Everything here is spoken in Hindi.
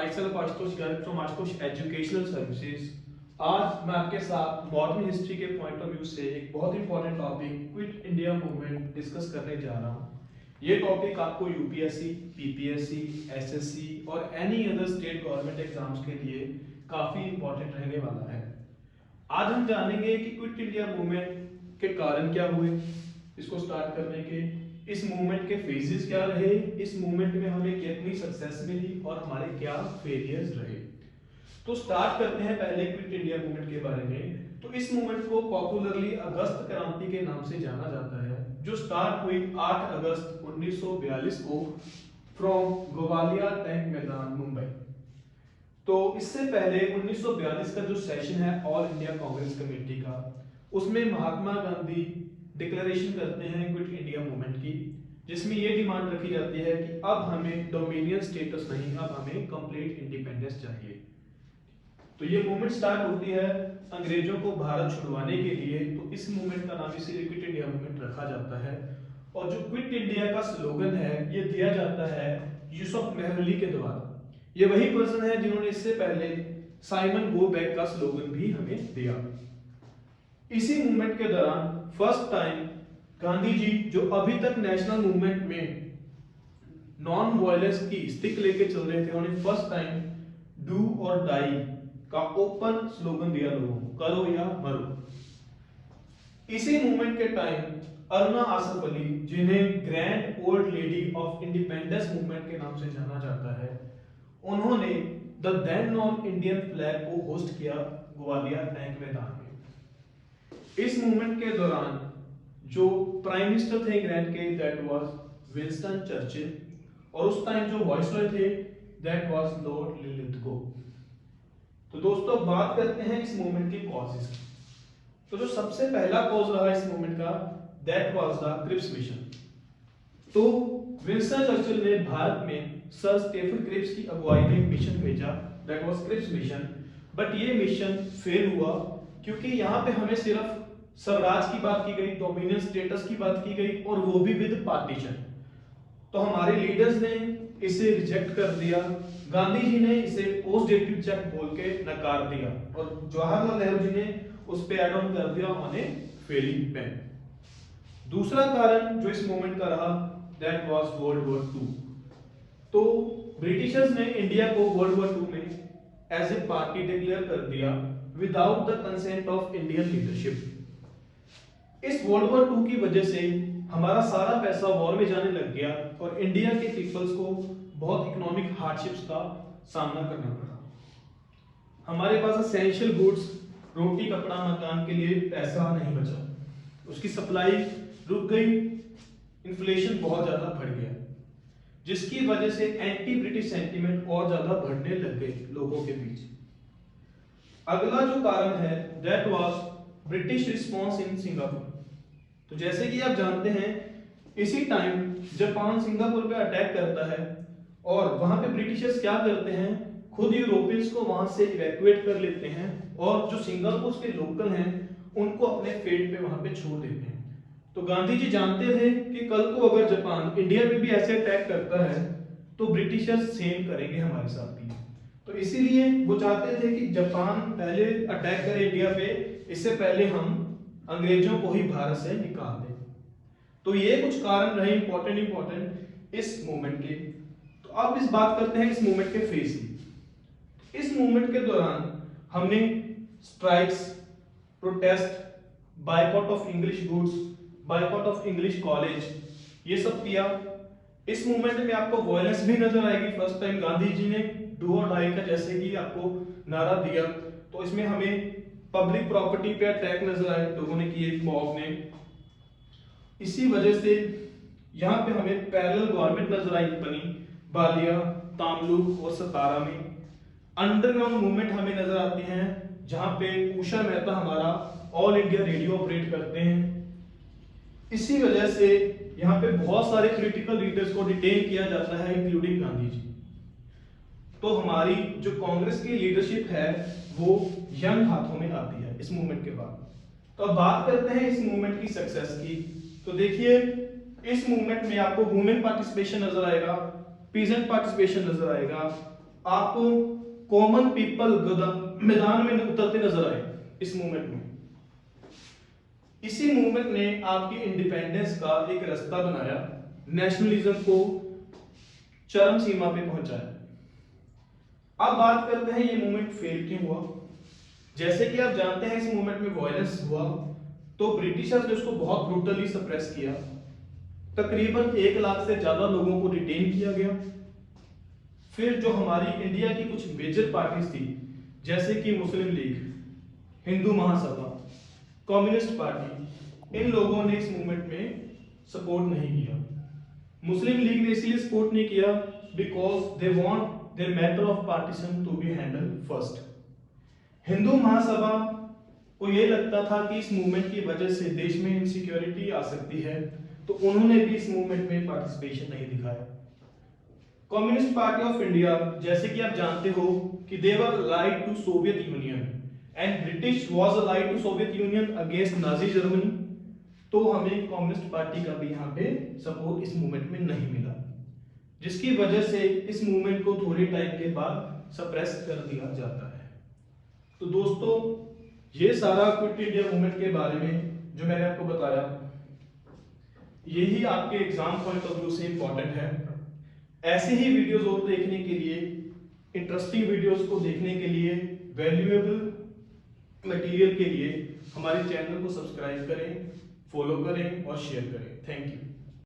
Myself Ashutosh Garg from Ashutosh Educational Services। आज मैं आपके साथ मॉडर्न हिस्ट्री के पॉइंट ऑफ व्यू से एक बहुत important topic quit India movement discuss करने जा रहा हूँ। ये टॉपिक आपको यूपीएससी, पीपीएससी, एसएससी और any other state government exams के लिए काफी इंपॉर्टेंट रहने वाला है। आज हम जानेंगे कि क्विट इंडिया मूवमेंट के कारण क्या हुए, इसको स्टार्ट करने के, इस मूवमेंट के फेजेस क्या रहे, इस मूवमेंट में हमें कितनी सक्सेस मिली और हमारे क्या फेलियर्स रहे। तो स्टार्ट करते हैं पहले क्विट इंडिया मूवमेंट के बारे में। तो इस मूवमेंट को पॉपुलरली अगस्त क्रांति के नाम से जाना जाता है, जो स्टार्ट हुई 8 अगस्त 1942 को फ्रॉम ग्वालियर टैंक मैदान, मुंबई। तो इससे पहले 1942 का जो सेशन है ऑल इंडिया कांग्रेस कमेटी का, उसमें महात्मा गांधी डिक्लेरेशन करते हैं क्विट इंडिया मूवमेंट की, जिसमें ये डिमांड रखी जाती है कि अब हमें डोमिनियन स्टेटस नहीं, अब हमें कंप्लीट इंडिपेंडेंस चाहिए। तो ये मूवमेंट स्टार्ट होती है अंग्रेजों को भारत छुड़वाने के लिए। तो इस मूवमेंट का नाम इसीलिए क्विट इंडिया मूवमेंट रखा जाता है। और जो क्विट इंडिया का स्लोगन है ये दिया जाता है यूसुफ मेहरली के द्वारा। ये वही पर्सन है जिन्होंने इससे पहले साइमन गो बैक का स्लोगन भी हमें दिया। इसी मूवमेंट के दौरान फर्स्ट टाइम गांधी जी, जो अभी तक नेशनल मूवमेंट में नॉन वायलेंस की स्टिक लेके चल रहे थे, उन्होंने फर्स्ट टाइम डू और डाई का ओपन स्लोगन दिया लोगों को, करो या मरो। इसी मूवमेंट के टाइम अरुणा आसफ अली, जिन्हें grand old lady of independence movement के नाम से जाना जाता है, उन्होंने the then known Indian flag को होस्ट किया ग्वालियर टैंक मैदान में। इस मूवमेंट के दौरान जो प्राइम मिनिस्टर थे इंग्लैंड के, दैट वाज विंस्टन चर्चिल, और उस टाइम जो वाइसरॉय थे दैट वाज लॉर्ड लिलिथगो। तो दोस्तों बात करते हैं इस मूवमेंट के कॉजेस की। तो जो सबसे पहला कॉज रहा इस मूवमेंट का, that was the Cripps mission. तो विंस्टन चर्चिल ने भारत में सर स्टेफन क्रिप्स की अगुवाई में एक मिशन भेजा, that was Cripps mission. But ये मिशन फेल हुआ क्योंकि यहाँ पे हमें सिर्फ स्वराज की बात की गई, डोमिनियन स्टेटस की बात की गई, और वो भी विद पार्टीशन। तो हमारे लीडर्स ने इसे रिजेक्ट कर दिया, गांधी जी ने इसे पोस्ट डेटिव चेक बोल के नकार दिया, और जवाहरलाल नेहरू जी ने उस पे ऐड ऑन कर दिया उन्होंने फेलिंग पेन। दूसरा कारण जो इस मूवमेंट का रहा, दैट वाज वर्ल्ड वॉर 2। तो ब्रिटिशर्स ने इंडिया को वर्ल्ड वॉर 2 में एज ए पार्टी डिक्लेयर कर दिया without the consent of Indian leadership. इस वर्ल्ड वॉर 2 की वजह से हमारा सारा पैसा वॉर में जाने लग गया और इंडिया के पीपल्स को बहुत इकोनॉमिक हार्डशिप्स का सामना करना पड़ा। हमारे पास एसेंशियल गुड्स, रोटी कपड़ा मकान के लिए पैसा नहीं बचा, उसकी सप्लाई रुक गई, इन्फ्लेशन बहुत ज्यादा बढ़ गया, जिसकी वजह से एंटी ब्रिटिश सेंटीमेंट और ज्यादा बढ़ने लग गए लोगों के बीच। अगला जो कारण है, that was British response in Singapore. तो जैसे कि आप जानते हैं, इसी टाइम जापान सिंगापुर पे अटैक करता है और वहां पे ब्रिटिशर्स क्या करते हैं, खुद यूरोपियंस को वहां से इवैक्यूएट कर लेते हैं और जो सिंगापुर के लोकल हैं उनको अपने फेट पे वहां पे छोड़ देते हैं। तो गांधी जी जानते थे कि कल को अगर जापान इंडिया में भी ऐसे अटैक करता है तो ब्रिटिशर्स सेम करेंगे हमारे साथ भी। तो इसीलिए वो चाहते थे कि जापान पहले अटैक करे इंडिया पे, इससे पहले हम अंग्रेजों को ही भारत से निकाल दें। तो ये कुछ कारण रहे इंपॉर्टेंट इस मूवमेंट के। तो अब इस बात करते हैं इस मूवमेंट के फेस की। इस मूवमेंट के दौरान हमने strikes, protest, boycott of English goods, boycott of English college, ये सब किया। इस मूवमेंट में आपको वॉयलेंस भी नजर आएगी। फर्स्ट टाइम गांधी जी ने डू और डाई का जैसे कि आपको नारा दिया, तो इसमें हमें पब्लिक प्रॉपर्टी पे अटैक नजर आए लोगों ने किए, मॉब ने। इसी वजह से यहाँ पे हमें पैरेलल गवर्नमेंट नजर आई बनी बालिया, तामलुक और सतारा में। अंडरग्राउंड मूवमेंट हमें नजर आती हैं जहाँ पे उषा मेहता हमारा ऑल इंडिया रेडियो ऑपरेट करते हैं। इसी वजह से यहाँ पे बहुत सारे पॉलिटिकल लीडर्स को डिटेन किया जाता है, इंक्लूडिंग गांधी जी। तो हमारी जो कांग्रेस की लीडरशिप है वो यंग हाथों में आती है इस मूवमेंट के बाद। तो अब बात करते हैं इस मूवमेंट की सक्सेस की। तो देखिए इस मूवमेंट में आपको वुमेन पार्टिसिपेशन नजर आएगा, पीजेंट पार्टिसिपेशन नजर आएगा, आपको कॉमन पीपल मैदान में उतरते नजर आए इस मूवमेंट में। इसी मूवमेंट ने आपकी इंडिपेंडेंस का एक रास्ता बनाया, नेशनलिज्म को चरम सीमा पे पहुंचाया। अब बात करते हैं ये मूवमेंट फेल क्यों हुआ। जैसे कि आप जानते हैं इस मूवमेंट में वायलेंस हुआ, तो ब्रिटिशर्स ने उसको बहुत ब्रूटली सप्रेस किया। तकरीबन 1 लाख से ज्यादा लोगों को डिटेन किया गया। फिर जो हमारी इंडिया की कुछ मेजर पार्टीज थी, जैसे कि मुस्लिम league, Hindu Mahasabha, communist party, इन लोगों ने इस मूवमेंट में सपोर्ट नहीं किया। मुस्लिम लीग ने इसलिए सपोर्ट नहीं किया because they want their matter of partition to be handle first. Hindu Mahasabha को ये लगता था कि इस मूवमेंट की वजह से देश में इनसिक्योरिटी आ सकती है, तो उन्होंने भी इस मूवमेंट में पार्टिसिपेशन नहीं दिखाया। कम्युनिस्ट पार्टी ऑफ इंडिया, जैसे कि आप जानते हो कि they were allied to Soviet Union and British was allied to Soviet Union against Nazi Germany, तो हमें कम्युनिस्ट पार्टी का भी यहाँ पे सपोर्ट इस मूवमेंट में नहीं मिला, जिसकी वजह से इस मूवमेंट को थोड़े टाइम के बाद सप्रेस कर दिया जाता है। तो दोस्तों, ये सारा क्विट इंडिया मूवमेंट के बारे में जो मैंने आपको बताया, यही आपके एग्जाम पॉइंट ऑफ व्यू से इंपॉर्टेंट है। ऐसे ही वीडियोस और देखने के लिए, इंटरेस्टिंग वीडियोस को देखने के लिए, वैल्यूएबल मटेरियल के लिए हमारे चैनल को सब्सक्राइब करें, फॉलो करें और शेयर करें। Thank you.